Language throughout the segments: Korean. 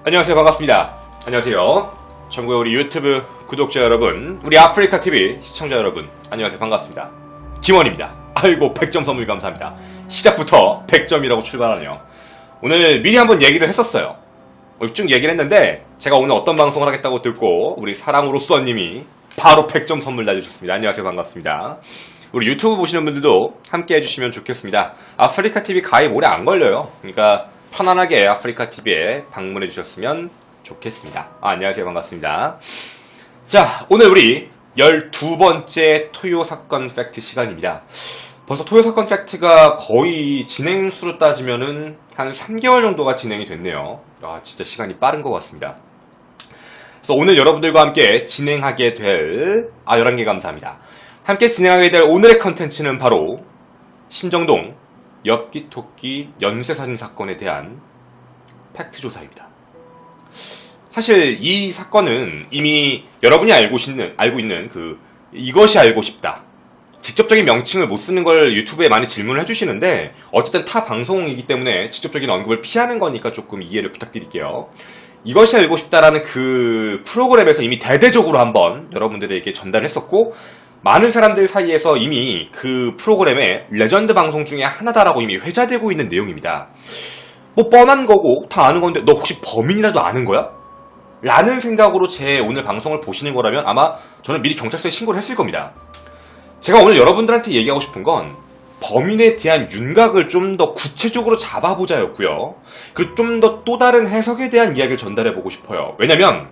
안녕하세요. 반갑습니다. 안녕하세요. 전국의 우리 유튜브 구독자 여러분, 우리 아프리카TV 시청자 여러분, 안녕하세요. 반갑습니다. 김원입니다. 아이고, 100점 선물 감사합니다. 시작부터 100점이라고 출발하네요. 오늘 미리 한번 얘기를 했었어요. 쭉 얘기를 했는데 제가 오늘 어떤 방송을 하겠다고 듣고 우리 사랑으로써님이 바로 100점 선물 날려주셨습니다. 안녕하세요. 반갑습니다. 우리 유튜브 보시는 분들도 함께 해주시면 좋겠습니다. 아프리카TV 가입 오래 안 걸려요. 그러니까 편안하게 아프리카TV에 방문해 주셨으면 좋겠습니다. 안녕하세요. 반갑습니다. 자, 오늘 우리 12번째 토요 사건 팩트 시간입니다. 벌써 토요 사건 팩트가 거의 진행수로 따지면은 한 3개월 정도가 진행이 됐네요. 진짜 시간이 빠른 것 같습니다. 그래서 오늘 여러분들과 함께 진행하게 될 11개 감사합니다. 함께 진행하게 될 오늘의 컨텐츠는 바로 신정동 엽기토끼 연쇄살인 사건에 대한 팩트 조사입니다. 사실 이 사건은 이미 여러분이 알고 있는 이것이 알고 싶다. 직접적인 명칭을 못 쓰는 걸 유튜브에 많이 질문을 해주시는데 어쨌든 타 방송이기 때문에 직접적인 언급을 피하는 거니까 조금 이해를 부탁드릴게요. 이것이 알고 싶다라는 그 프로그램에서 이미 대대적으로 한번 여러분들에게 전달을 했었고, 많은 사람들 사이에서 이미 그 프로그램의 레전드 방송 중에 하나다라고 이미 회자되고 있는 내용입니다. 뭐 뻔한 거고 다 아는 건데 너 혹시 범인이라도 아는 거야? 라는 생각으로 제 오늘 방송을 보시는 거라면 아마 저는 미리 경찰서에 신고를 했을 겁니다. 제가 오늘 여러분들한테 얘기하고 싶은 건 범인에 대한 윤곽을 좀 더 구체적으로 잡아보자였고요. 그리고 좀 더 또 다른 해석에 대한 이야기를 전달해보고 싶어요. 왜냐면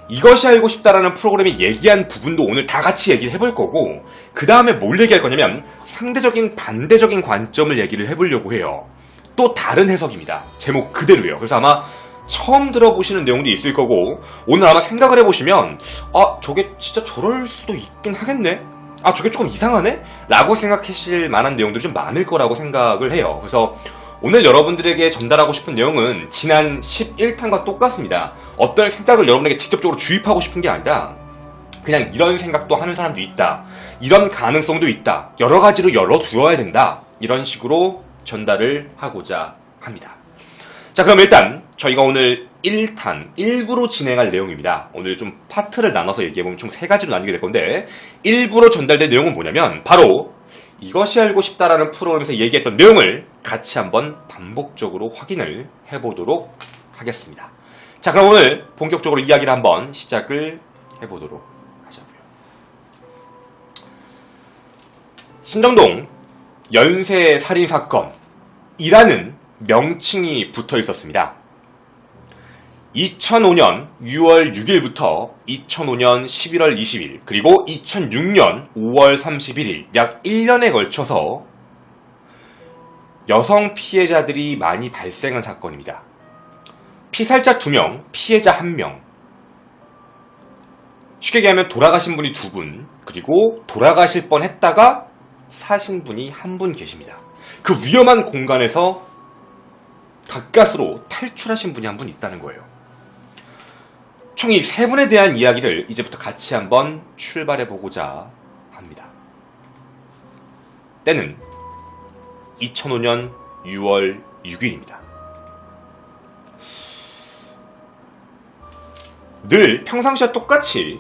이것이 알고 싶다라는 프로그램이 얘기한 부분도 오늘 다 같이 얘기를 해볼 거고, 그 다음에 뭘 얘기할 거냐면 상대적인 반대적인 관점을 얘기를 해보려고 해요. 또 다른 해석입니다. 제목 그대로예요. 그래서 아마 처음 들어보시는 내용도 있을 거고, 오늘 아마 생각을 해보시면 저게 진짜 저럴 수도 있긴 하겠네? 저게 조금 이상하네? 라고 생각하실 만한 내용들이 좀 많을 거라고 생각을 해요. 그래서 오늘 여러분들에게 전달하고 싶은 내용은 지난 11탄과 똑같습니다. 어떤 생각을 여러분에게 직접적으로 주입하고 싶은 게 아니라 그냥 이런 생각도 하는 사람도 있다. 이런 가능성도 있다. 여러 가지로 열어두어야 된다. 이런 식으로 전달을 하고자 합니다. 자, 그럼 일단 저희가 오늘 1탄 1부로 진행할 내용입니다. 오늘 좀 파트를 나눠서 얘기해보면 총 3가지로 나뉘게 될 건데, 1부로 전달된 내용은 뭐냐면 바로 이것이 알고 싶다라는 프로그램에서 얘기했던 내용을 같이 한번 반복적으로 확인을 해보도록 하겠습니다. 자, 그럼 오늘 본격적으로 이야기를 한번 시작을 해보도록 하자고요. 신정동 연쇄살인사건이라는 명칭이 붙어 있었습니다. 2005년 6월 6일부터 2005년 11월 20일 그리고 2006년 5월 31일 약 1년에 걸쳐서 여성 피해자들이 많이 발생한 사건입니다. 피살자 2명, 피해자 1명. 쉽게 얘기하면 돌아가신 분이 2분, 그리고 돌아가실 뻔했다가 사신 분이 1분 계십니다. 그 위험한 공간에서 가까스로 탈출하신 분이 1분 있다는 거예요. 총 이 3분에 대한 이야기를 이제부터 같이 한번 출발해보고자 합니다. 때는 2005년 6월 6일입니다. 늘 평상시와 똑같이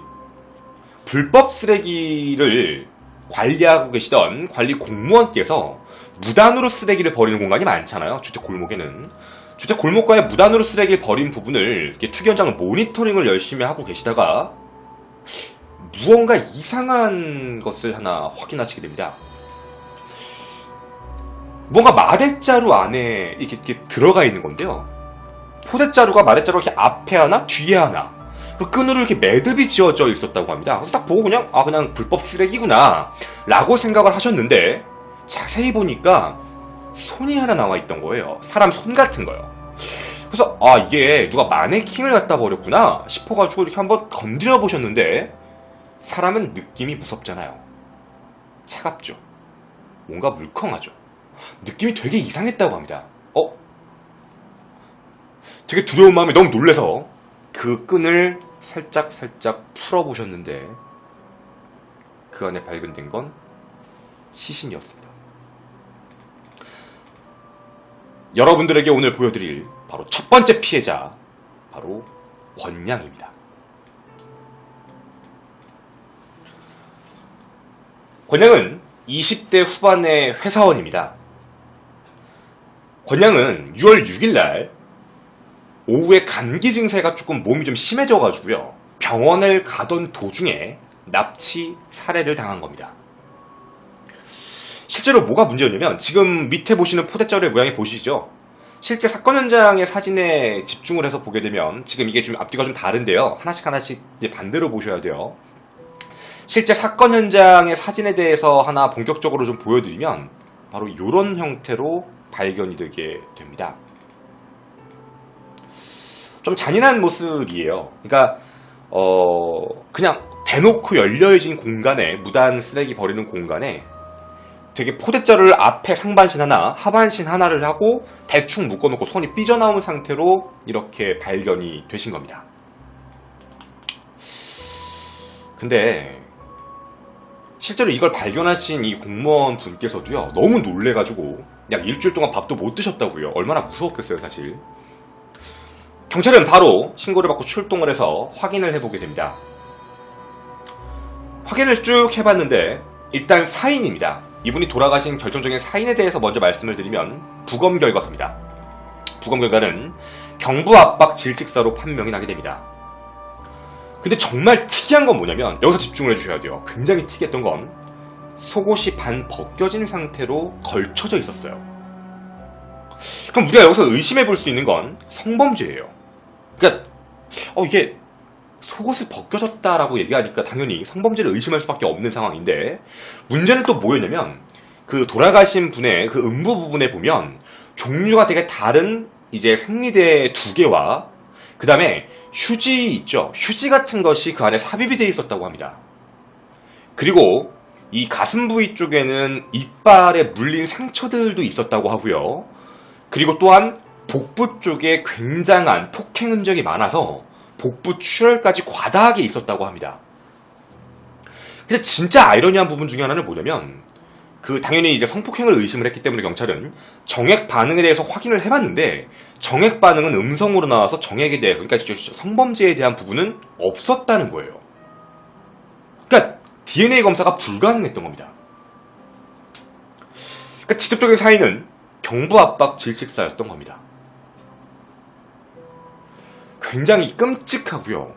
불법 쓰레기를 관리하고 계시던 관리 공무원께서 무단으로 쓰레기를 버리는 공간이 많잖아요. 주택 골목에는. 주택 골목가에 무단으로 쓰레기를 버린 부분을 이렇게 투기 현장을 모니터링을 열심히 하고 계시다가 무언가 이상한 것을 하나 확인하시게 됩니다. 뭔가 마대자루 안에 이렇게 들어가 있는 건데요. 포대자루가 마대자루 이렇게 앞에 하나, 뒤에 하나. 그 끈으로 이렇게 매듭이 지어져 있었다고 합니다. 그래서 딱 보고 그냥 불법 쓰레기구나 라고 생각을 하셨는데, 자세히 보니까 손이 하나 나와 있던 거예요. 사람 손 같은 거요. 그래서 이게 누가 마네킹을 갖다 버렸구나 싶어가지고 이렇게 한번 건드려 보셨는데, 사람은 느낌이 무섭잖아요. 차갑죠. 뭔가 물컹하죠. 느낌이 되게 이상했다고 합니다. 되게 두려운 마음에 너무 놀라서 그 끈을 살짝 풀어보셨는데 그 안에 발견된 건 시신이었습니다. 여러분들에게 오늘 보여드릴 바로 첫 번째 피해자, 바로 권양입니다. 권양은 20대 후반의 회사원입니다. 권양은 6월 6일날 오후에 감기 증세가 조금 몸이 좀 심해져가지고요. 병원을 가던 도중에 납치 살해를 당한 겁니다. 실제로 뭐가 문제였냐면 지금 밑에 보시는 포대자루의 모양이 보시죠? 실제 사건 현장의 사진에 집중을 해서 보게 되면 지금 이게 좀 앞뒤가 좀 다른데요. 하나씩 이제 반대로 보셔야 돼요. 실제 사건 현장의 사진에 대해서 하나 본격적으로 좀 보여드리면 바로 이런 형태로 발견이 되게 됩니다. 좀 잔인한 모습이에요. 그러니까 그냥 대놓고 열려진 공간에, 무단 쓰레기 버리는 공간에 되게 포대자루를 앞에 상반신 하나, 하반신 하나를 하고 대충 묶어놓고 손이 삐져나온 상태로 이렇게 발견이 되신 겁니다. 근데 실제로 이걸 발견하신 이 공무원 분께서도요, 너무 놀래가지고 약 일주일 동안 밥도 못 드셨다고요. 얼마나 무서웠겠어요, 사실. 경찰은 바로 신고를 받고 출동을 해서 확인을 해보게 됩니다. 확인을 쭉 해봤는데 일단 사인입니다. 이분이 돌아가신 결정적인 사인에 대해서 먼저 말씀을 드리면 부검 결과서입니다. 부검 결과는 경부 압박 질식사로 판명이 나게 됩니다. 근데 정말 특이한 건 뭐냐면, 여기서 집중을 해주셔야 돼요. 굉장히 특이했던 건 속옷이 반 벗겨진 상태로 걸쳐져 있었어요. 그럼 우리가 여기서 의심해 볼 수 있는 건 성범죄예요. 그러니까 이게 속옷이 벗겨졌다라고 얘기하니까 당연히 성범죄를 의심할 수밖에 없는 상황인데, 문제는 또 뭐였냐면 그 돌아가신 분의 그 음부 부분에 보면 종류가 되게 다른 이제 생리대 2개와 그 다음에 휴지 있죠. 휴지 같은 것이 그 안에 삽입이 되어 있었다고 합니다. 그리고 이 가슴 부위 쪽에는 이빨에 물린 상처들도 있었다고 하고요. 그리고 또한 복부 쪽에 굉장한 폭행 흔적이 많아서 복부 출혈까지 과다하게 있었다고 합니다. 근데 진짜 아이러니한 부분 중에 하나는 뭐냐면, 당연히 이제 성폭행을 의심을 했기 때문에 경찰은 정액 반응에 대해서 확인을 해봤는데, 정액 반응은 음성으로 나와서 정액에 대해서, 그러니까 성범죄에 대한 부분은 없었다는 거예요. 그러니까 DNA 검사가 불가능했던 겁니다. 그러니까 직접적인 사인은 경부 압박 질식사였던 겁니다. 굉장히 끔찍하고요.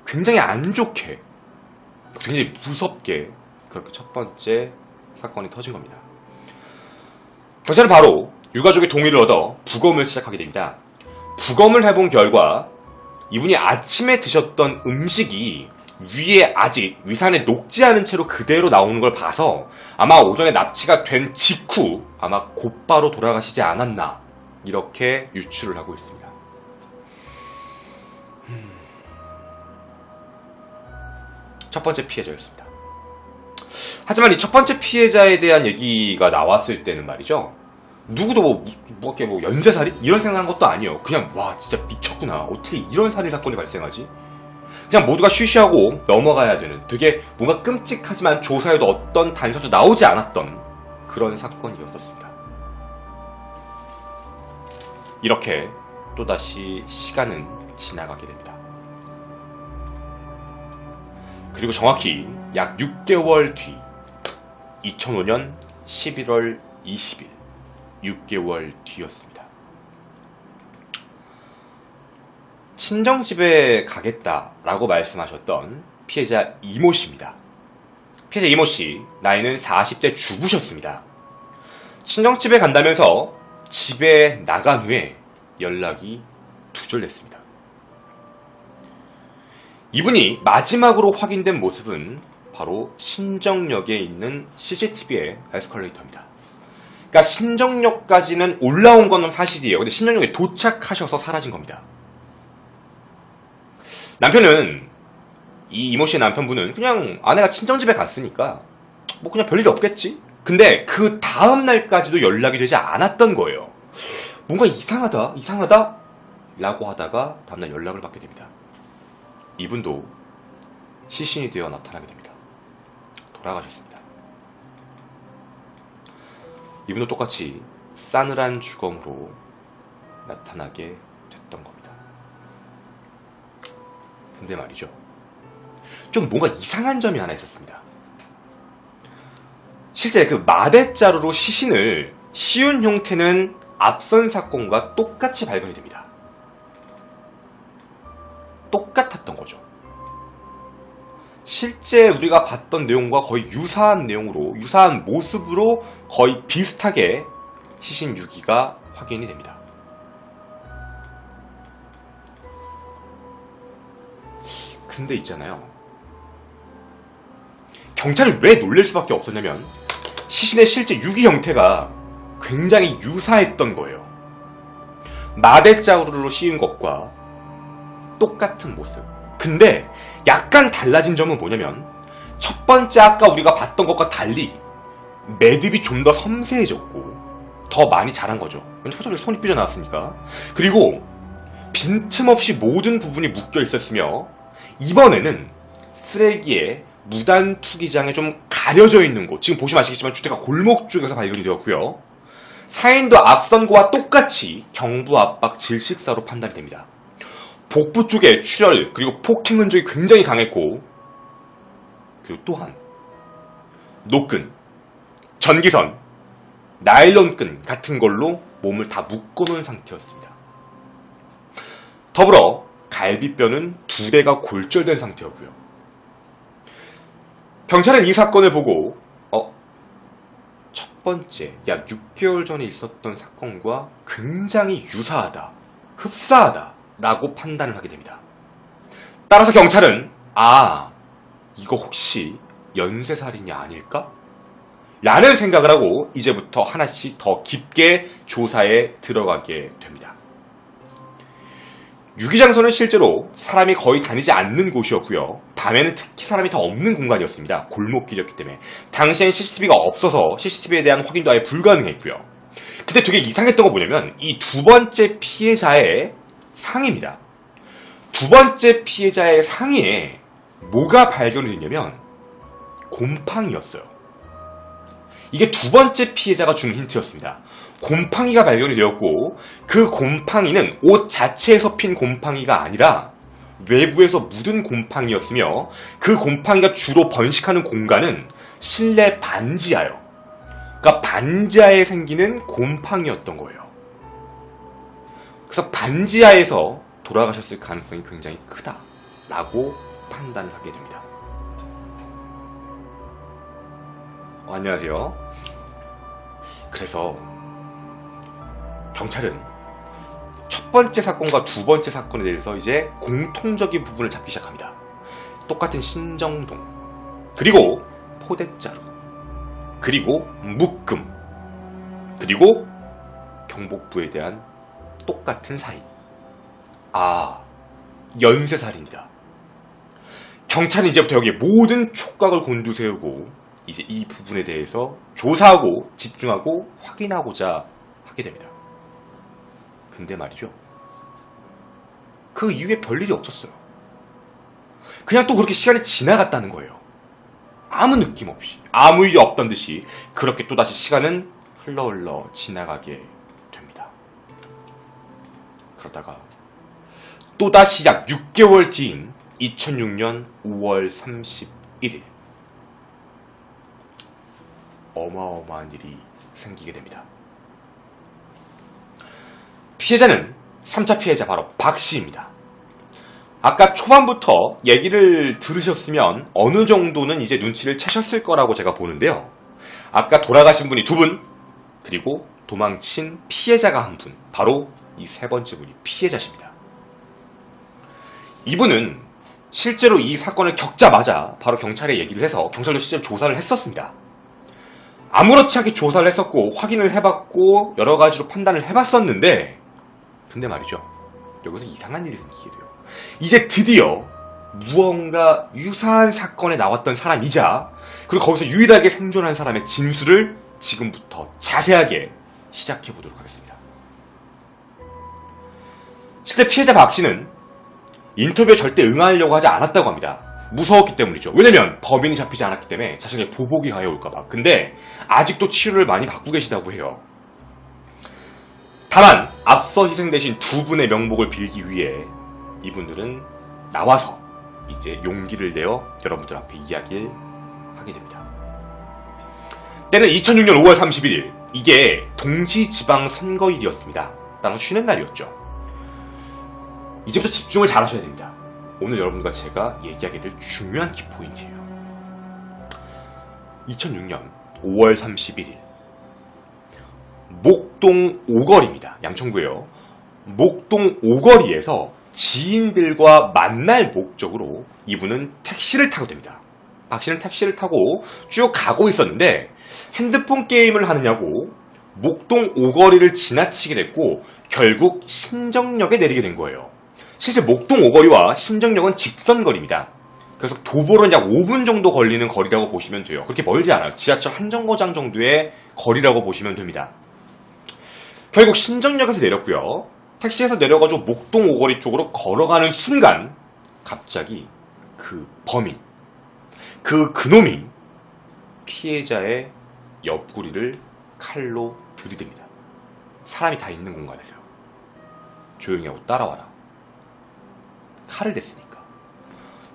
굉장히 안 좋게, 굉장히 무섭게 그렇게 첫 번째 사건이 터진 겁니다. 경찰은 바로 유가족의 동의를 얻어 부검을 시작하게 됩니다. 부검을 해본 결과 이분이 아침에 드셨던 음식이 위에 아직 위산에 녹지 않은 채로 그대로 나오는 걸 봐서 아마 오전에 납치가 된 직후 아마 곧바로 돌아가시지 않았나, 이렇게 유추를 하고 있습니다. 첫 번째 피해자였습니다. 하지만 이 첫 번째 피해자에 대한 얘기가 나왔을 때는 말이죠, 누구도 이렇게 연쇄살인? 이런 생각하는 것도 아니에요. 그냥 와 진짜 미쳤구나, 어떻게 이런 살인 사건이 발생하지? 그냥 모두가 쉬쉬하고 넘어가야 되는, 되게 뭔가 끔찍하지만 조사에도 어떤 단서도 나오지 않았던 그런 사건이었었습니다. 이렇게 또다시 시간은 지나가게 됩니다. 그리고 정확히 약 6개월 뒤 2005년 11월 20일 6개월 뒤였습니다. 친정집에 가겠다라고 말씀하셨던 피해자 이모씨입니다. 피해자 이모씨, 나이는 40대 주부셨습니다. 친정집에 간다면서 집에 나간 후에 연락이 두절됐습니다. 이분이 마지막으로 확인된 모습은 바로 신정역에 있는 CCTV의 에스컬레이터입니다. 그러니까 신정역까지는 올라온 건 사실이에요. 근데 신정역에 도착하셔서 사라진 겁니다. 남편은, 이 이모 씨의 남편분은 그냥 아내가 친정집에 갔으니까 뭐 그냥 별일이 없겠지? 근데 그 다음 날까지도 연락이 되지 않았던 거예요. 뭔가 이상하다 라고 하다가 다음날 연락을 받게 됩니다. 이분도 시신이 되어 나타나게 됩니다. 돌아가셨습니다. 이분도 똑같이 싸늘한 주검으로 나타나게 됐던 겁니다. 근데 말이죠, 좀 뭔가 이상한 점이 하나 있었습니다. 실제 그 마대자루로 시신을 씌운 형태는 앞선 사건과 똑같이 발견이 됩니다. 똑같았던 거죠. 실제 우리가 봤던 내용과 거의 유사한 내용으로, 유사한 모습으로 거의 비슷하게 시신 유기가 확인이 됩니다. 근데 있잖아요, 경찰이 왜 놀랄 수밖에 없었냐면 시신의 실제 유기 형태가 굉장히 유사했던 거예요. 마대자루로 씌운 것과 똑같은 모습. 근데 약간 달라진 점은 뭐냐면, 첫 번째 아까 우리가 봤던 것과 달리 매듭이 좀 더 섬세해졌고 더 많이 자란 거죠. 왜냐면 손이 삐져나왔으니까. 그리고 빈틈없이 모든 부분이 묶여 있었으며, 이번에는 쓰레기에 무단 투기장에 좀 가려져 있는 곳, 지금 보시면 아시겠지만 주택가 골목 쪽에서 발견이 되었고요. 사인도 앞선 거와 똑같이 경부 압박 질식사로 판단이 됩니다. 복부 쪽에 출혈 그리고 폭행 흔적이 굉장히 강했고, 그리고 또한 노끈, 전기선, 나일론끈 같은 걸로 몸을 다 묶어놓은 상태였습니다. 더불어 갈비뼈는 2대가 골절된 상태였고요. 경찰은 이 사건을 보고 첫 번째 약 6개월 전에 있었던 사건과 굉장히 유사하다, 흡사하다 라고 판단을 하게 됩니다. 따라서 경찰은 이거 혹시 연쇄살인이 아닐까? 라는 생각을 하고 이제부터 하나씩 더 깊게 조사에 들어가게 됩니다. 유기장소는 실제로 사람이 거의 다니지 않는 곳이었고요. 밤에는 특히 사람이 더 없는 공간이었습니다. 골목길이었기 때문에. 당시엔 CCTV가 없어서 CCTV에 대한 확인도 아예 불가능했고요. 근데 되게 이상했던 거 뭐냐면, 이 두 번째 피해자의 상의입니다. 두 번째 피해자의 상의에 뭐가 발견이 됐냐면 곰팡이였어요. 이게 두 번째 피해자가 준 힌트였습니다. 곰팡이가 발견이 되었고, 그 곰팡이는 옷 자체에서 핀 곰팡이가 아니라 외부에서 묻은 곰팡이였으며, 그 곰팡이가 주로 번식하는 공간은 실내 반지하예요. 그러니까 반지하에 생기는 곰팡이였던 거예요. 그래서 반지하에서 돌아가셨을 가능성이 굉장히 크다라고 판단을 하게 됩니다. 안녕하세요. 그래서 경찰은 첫 번째 사건과 두 번째 사건에 대해서 이제 공통적인 부분을 잡기 시작합니다. 똑같은 신정동, 그리고 포대자루, 그리고 묶음, 그리고 경복부에 대한 똑같은 사인. 연쇄살인이다. 경찰은 이제부터 여기에 모든 촉각을 곤두세우고 이제 이 부분에 대해서 조사하고 집중하고 확인하고자 하게 됩니다. 근데 말이죠, 그 이후에 별일이 없었어요. 그냥 또 그렇게 시간이 지나갔다는 거예요. 아무 느낌 없이, 아무 일이 없던 듯이 그렇게 또다시 시간은 흘러 지나가게 됩니다. 그러다가 또다시 약 6개월 뒤인 2006년 5월 31일 어마어마한 일이 생기게 됩니다. 피해자는 3차 피해자 바로 박씨입니다. 아까 초반부터 얘기를 들으셨으면 어느 정도는 이제 눈치를 채셨을 거라고 제가 보는데요. 아까 돌아가신 분이 2분, 그리고 도망친 피해자가 1분, 바로 이 세 번째 분이 피해자십니다. 이분은 실제로 이 사건을 겪자마자 바로 경찰에 얘기를 해서 경찰도 실제로 조사를 했었습니다. 아무렇지 않게 조사를 했었고 확인을 해봤고 여러 가지로 판단을 해봤었는데, 근데 말이죠, 여기서 이상한 일이 생기게 돼요. 이제 드디어 무언가 유사한 사건에 나왔던 사람이자, 그리고 거기서 유일하게 생존한 사람의 진술을 지금부터 자세하게 시작해보도록 하겠습니다. 실제 피해자 박씨는 인터뷰에 절대 응하려고 하지 않았다고 합니다. 무서웠기 때문이죠. 왜냐면 범인이 잡히지 않았기 때문에 자신에게 보복이 가해올까봐. 근데 아직도 치료를 많이 받고 계시다고 해요. 다만 앞서 희생되신 2분의 명복을 빌기 위해 이분들은 나와서 이제 용기를 내어 여러분들 앞에 이야기를 하게 됩니다. 때는 2006년 5월 31일, 이게 동시지방선거일이었습니다. 따라서 쉬는 날이었죠. 이제부터 집중을 잘 하셔야 됩니다. 오늘 여러분과 제가 얘기하게 될 중요한 키포인트예요. 2006년 5월 31일 목동 오거리입니다. 양천구에요. 목동 오거리에서 지인들과 만날 목적으로 이분은 택시를 타고 됩니다. 박 씨는 택시를 타고 쭉 가고 있었는데 핸드폰 게임을 하느냐고 목동 오거리를 지나치게 됐고 결국 신정역에 내리게 된 거예요. 실제 목동 오거리와 신정역은 직선거리입니다. 그래서 도보로는 약 5분 정도 걸리는 거리라고 보시면 돼요. 그렇게 멀지 않아요. 지하철 한 정거장 정도의 거리라고 보시면 됩니다. 결국 신정역에서 내렸고요. 택시에서 내려가지고 목동 오거리 쪽으로 걸어가는 순간 갑자기 그 범인, 그놈이 피해자의 옆구리를 칼로 들이댑니다. 사람이 다 있는 공간에서요. 조용히 하고 따라와라. 칼을 댔으니까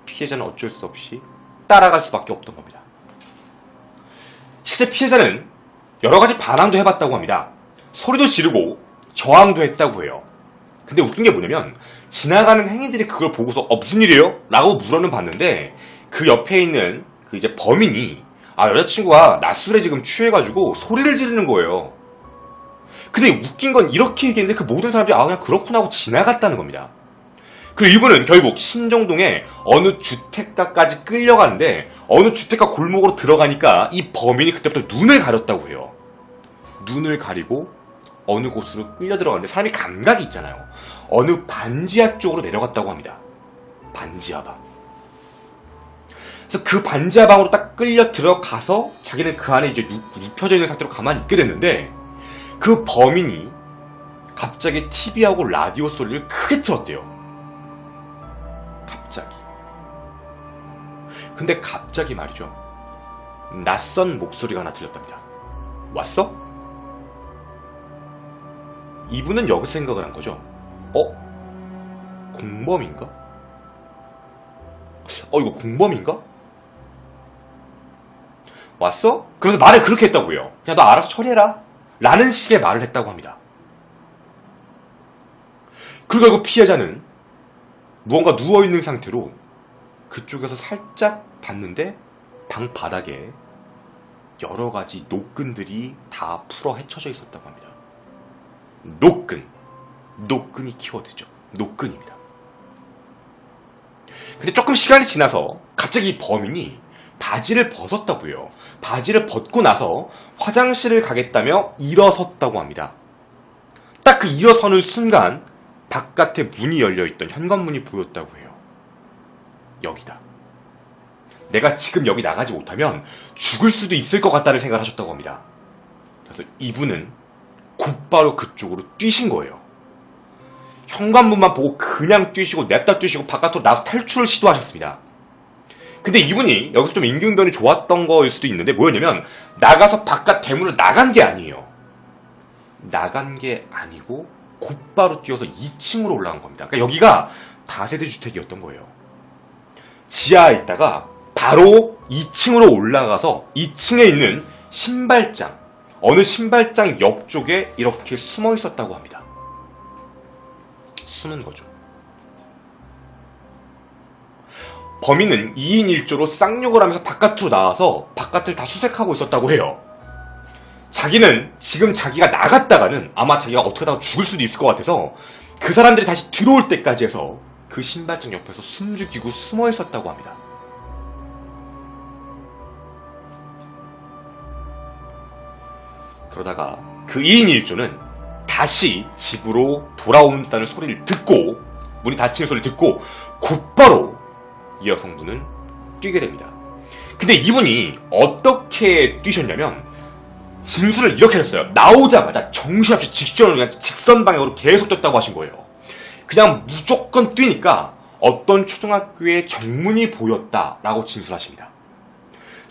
피해자는 어쩔 수 없이 따라갈 수밖에 없던 겁니다. 실제 피해자는 여러 가지 반항도 해봤다고 합니다. 소리도 지르고 저항도 했다고 해요. 근데 웃긴 게 뭐냐면 지나가는 행인들이 그걸 보고서 무슨 일이에요? 라고 물어는 봤는데 그 옆에 있는 그 이제 범인이 여자친구가 낮술에 지금 취해가지고 소리를 지르는 거예요. 근데 웃긴 건 이렇게 얘기했는데 그 모든 사람들이 그냥 그렇구나 하고 지나갔다는 겁니다. 그리고 이분은 결국 신정동의 어느 주택가까지 끌려가는데 어느 주택가 골목으로 들어가니까 이 범인이 그때부터 눈을 가렸다고 해요. 눈을 가리고 어느 곳으로 끌려 들어가는데 사람이 감각이 있잖아요. 어느 반지하 쪽으로 내려갔다고 합니다. 반지하 방. 그래서 그 반지하 방으로 딱 끌려 들어가서 자기는 그 안에 이제 눕혀져 있는 상태로 가만히 있게 됐는데 그 범인이 갑자기 TV하고 라디오 소리를 크게 틀었대요. 갑자기. 근데 갑자기 말이죠. 낯선 목소리가 하나 들렸답니다. 왔어? 이분은 여기서 생각을 한 거죠. 공범인가? 이거 공범인가? 왔어? 그래서 말을 그렇게 했다고요. 그냥 너 알아서 처리해라 라는 식의 말을 했다고 합니다. 그리고 결국 피해자는 무언가 누워있는 상태로 그쪽에서 살짝 봤는데 방 바닥에 여러 가지 노끈들이 다 풀어 헤쳐져 있었다고 합니다. 노끈이 키워드죠. 노끈입니다. 근데 조금 시간이 지나서 갑자기 이 범인이 바지를 벗었다고 해요. 바지를 벗고 나서 화장실을 가겠다며 일어섰다고 합니다. 딱 그 일어서는 순간 바깥에 문이 열려있던 현관문이 보였다고 해요. 여기다. 내가 지금 여기 나가지 못하면 죽을 수도 있을 것 같다는 생각을 하셨다고 합니다. 그래서 이분은 곧바로 그쪽으로 뛰신 거예요. 현관문만 보고 그냥 뛰시고 냅다 뛰시고 바깥으로 나가서 탈출을 시도하셨습니다. 근데 이분이 여기서 좀 임기응변이 좋았던 거일 수도 있는데 뭐였냐면 나가서 바깥 대문을 나간 게 아니에요. 나간 게 아니고 곧바로 뛰어서 2층으로 올라간 겁니다. 그러니까 여기가 다세대 주택이었던 거예요. 지하에 있다가 바로 2층으로 올라가서 2층에 있는 신발장, 어느 신발장 옆쪽에 이렇게 숨어 있었다고 합니다. 숨은 거죠. 범인은 2인 1조로 쌍욕을 하면서 바깥으로 나와서 바깥을 다 수색하고 있었다고 해요. 자기는 지금 자기가 나갔다가는 아마 자기가 어떻게 하다가 죽을 수도 있을 것 같아서 그 사람들이 다시 들어올 때까지 해서 그 신발장 옆에서 숨죽이고 숨어 있었다고 합니다. 그러다가 그 2인 1조는 다시 집으로 돌아온다는 소리를 듣고 문이 닫히는 소리를 듣고 곧바로 이 여성분은 뛰게 됩니다. 근데 이분이 어떻게 뛰셨냐면 진술을 이렇게 했어요. 나오자마자 정신없이 직전으로 그냥 직선 방향으로 계속 뛰었다고 하신 거예요. 그냥 무조건 뛰니까 어떤 초등학교의 정문이 보였다라고 진술하십니다.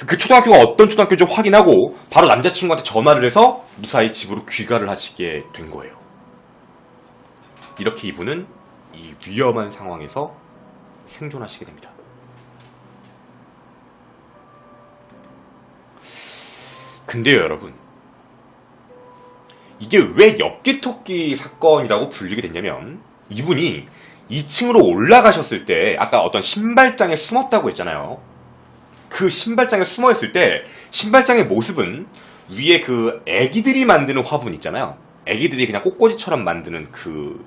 그 초등학교가 어떤 초등학교인지 확인하고 바로 남자친구한테 전화를 해서 무사히 집으로 귀가를 하시게 된 거예요. 이렇게 이분은 이 위험한 상황에서 생존하시게 됩니다. 근데요, 여러분. 이게 왜 엽기토끼 사건이라고 불리게 됐냐면, 이분이 2층으로 올라가셨을 때, 아까 어떤 신발장에 숨었다고 했잖아요. 그 신발장에 숨어있을 때, 신발장의 모습은 위에 그 애기들이 만드는 화분 있잖아요. 애기들이 그냥 꽃꽂이처럼 만드는 그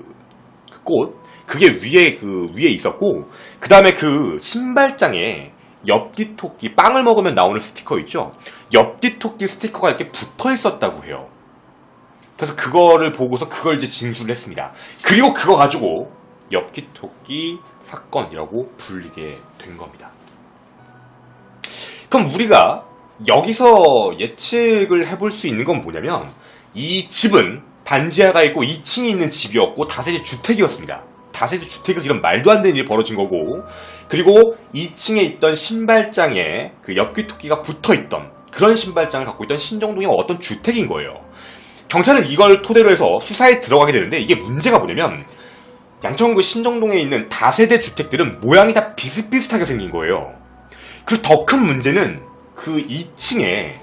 꽃. 그게 위에 있었고, 그 다음에 그 신발장에 엽기토끼, 빵을 먹으면 나오는 스티커 있죠? 엽기토끼 스티커가 이렇게 붙어 있었다고 해요. 그래서 그거를 보고서 그걸 이제 진술을 했습니다. 그리고 그거 가지고 엽기토끼 사건이라고 불리게 된 겁니다. 그럼 우리가 여기서 예측을 해볼 수 있는 건 뭐냐면, 이 집은 반지하가 있고 2층이 있는 집이었고 다세대 주택이었습니다. 다세대 주택에서 이런 말도 안 되는 일이 벌어진 거고, 그리고 2층에 있던 신발장에 그 엽기토끼가 붙어있던 그런 신발장을 갖고 있던 신정동의 어떤 주택인 거예요. 경찰은 이걸 토대로 해서 수사에 들어가게 되는데, 이게 문제가 뭐냐면 양천구 신정동에 있는 다세대 주택들은 모양이 다 비슷비슷하게 생긴 거예요. 그리고 더 큰 문제는 그 2층에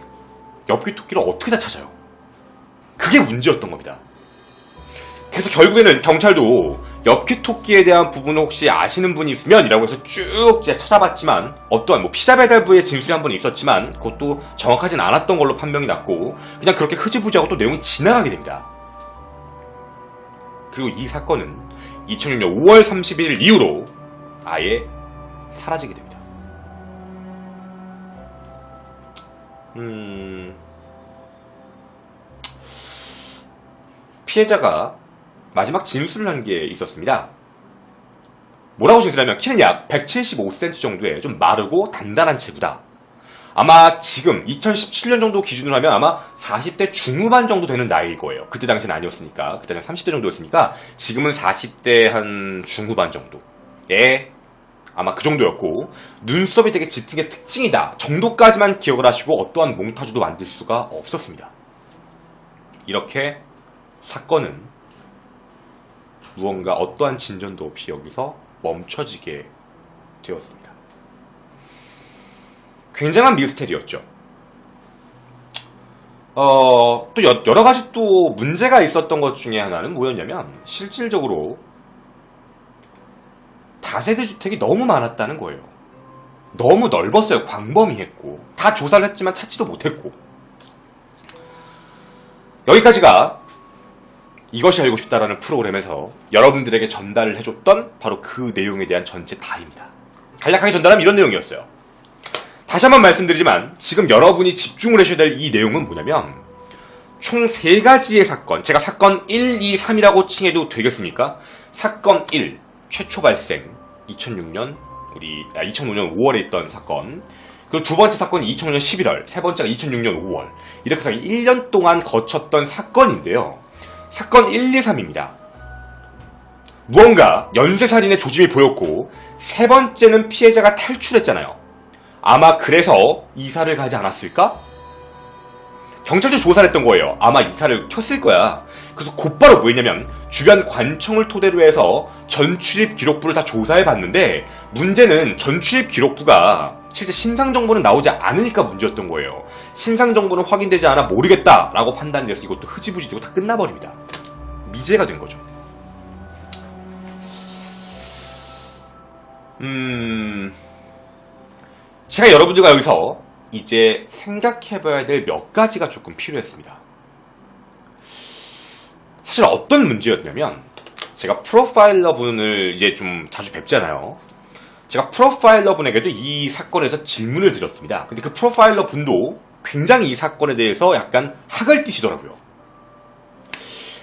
엽기토끼를 어떻게 다 찾아요? 그게 문제였던 겁니다. 그래서 결국에는 경찰도 엽기토끼에 대한 부분을 혹시 아시는 분이 있으면 이라고 해서 쭉 찾아봤지만, 어떠한 뭐 피자 배달부의 진술이 한 번 있었지만 그것도 정확하진 않았던 걸로 판명이 났고, 그냥 그렇게 흐지부지하고 또 내용이 지나가게 됩니다. 그리고 이 사건은 2006년 5월 31일 이후로 아예 사라지게 됩니다. 피해자가 마지막 진술을 한 게 있었습니다. 뭐라고 진술하면, 키는 약 175cm 정도의 좀 마르고 단단한 체구다. 아마 지금 2017년 정도 기준으로 하면 아마 40대 중후반 정도 되는 나이일 거예요. 그때 당시는 아니었으니까. 그때는 30대 정도였으니까 지금은 40대 한 중후반 정도에 아마 그 정도였고, 눈썹이 되게 짙은 게 특징이다 정도까지만 기억을 하시고 어떠한 몽타주도 만들 수가 없었습니다. 이렇게 사건은 무언가 어떠한 진전도 없이 여기서 멈춰지게 되었습니다. 굉장한 미스테리였죠. 또 여러 가지 또 문제가 있었던 것 중에 하나는 뭐였냐면, 실질적으로 다세대 주택이 너무 많았다는 거예요. 너무 넓었어요. 광범위했고, 다 조사를 했지만 찾지도 못했고. 여기까지가 이것이 알고 싶다라는 프로그램에서 여러분들에게 전달을 해줬던 바로 그 내용에 대한 전체 다입니다. 간략하게 전달하면 이런 내용이었어요. 다시 한번 말씀드리지만 지금 여러분이 집중을 하셔야 될 이 내용은 뭐냐면, 총 3가지의 사건, 제가 사건 1, 2, 3이라고 칭해도 되겠습니까? 사건 1, 최초 발생 2005년 5월에 있던 사건, 그리고 두 번째 사건이 2005년 11월, 세 번째가 2006년 5월, 이렇게 해서 1년 동안 거쳤던 사건인데요. 사건 1, 2, 3입니다. 무언가 연쇄살인의 조짐이 보였고, 세 번째는 피해자가 탈출했잖아요. 아마 그래서 이사를 가지 않았을까? 경찰도 조사를 했던 거예요. 아마 이사를 켰을 거야. 그래서 곧바로 뭐 했냐면, 주변 관청을 토대로 해서 전출입 기록부를 다 조사해 봤는데, 문제는 전출입 기록부가 실제 신상 정보는 나오지 않으니까 문제였던 거예요. 신상 정보는 확인되지 않아 모르겠다라고 판단이 돼서 이것도 흐지부지 되고 다 끝나버립니다. 미제가 된 거죠. 제가 여러분들과 여기서 이제 생각해봐야 될 몇 가지가 조금 필요했습니다. 사실 어떤 문제였냐면, 제가 프로파일러 분을 이제 좀 자주 뵙잖아요. 제가 프로파일러 분에게도 이 사건에서 질문을 드렸습니다. 근데 그 프로파일러 분도 굉장히 이 사건에 대해서 약간 학을 띠시더라고요.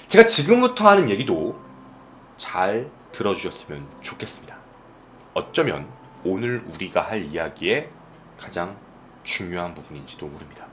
제가 지금부터 하는 얘기도 잘 들어주셨으면 좋겠습니다. 어쩌면 오늘 우리가 할 이야기의 가장 중요한 부분인지도 모릅니다.